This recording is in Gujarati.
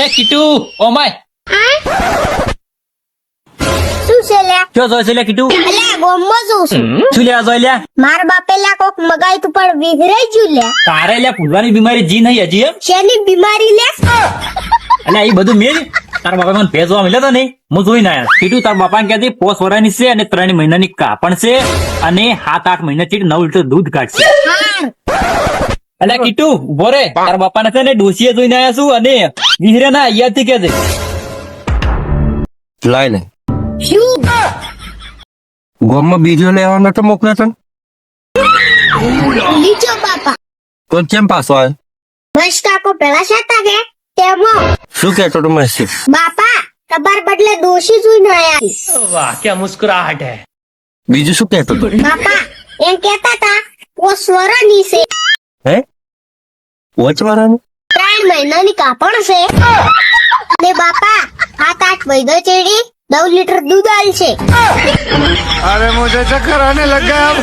એ કીટુ ઓ માય શું છે લ્યા? ક્યો જોઈ છે લે કીટુ? અલ્યા ગોમમાં જોઉં છું. શું લેવા જોઈ લ્યા? માર બાપે લ્યા કોક મગાઈ તું પણ વિઘરાઈ ગયું લ્યા. તારે લ્યા ફૂલવાની બીમારી જી નહીં હજી એમ? શેની બીમારી લ્યા? એટલે એ બધું મેં તારા બાપા મને ભેજવા મળ્યો તો નહીં હું જોઈ ના આવ્યો. કીધું તારા બાપા ક્યાંથી 5 વર્ષની છે અને 3 મહિનાની કાપણ છે અને 7-8 મહિના થી 9 લીટર દૂધ કાઢશે. એટલે કીટુ ઉભો રે, તારા બાપાને છે ને ડોસીએ જોઈને આવ્યા છું અને વિહરે ના અહીંયાથી કે છે. લાય ને શું? ગોમમાં બીજો લેવાનો તો મોકલ્યો તને લીચો બાપા. તો કેમ પાછો આવ્યો? મહેશ કાકો પેલા શાતા કે તેમાં શું કેતો તો મહેશ? બાપા તમાર બદલે દોષી જોઈને આયા. વાહ ક્યાં મુસ્કરાહટ હે. બીજું શું કેતો તો? બાપા એમ કેતા તા પોસ્વરની છે, હે વચવાળાનું 3 મહિનાની કાપણ છે અને બાપા 7-8 મહિના ચેડી 9 લીટર દૂધ આલ છે. अरे मुझे चक्कर आने लग गया अब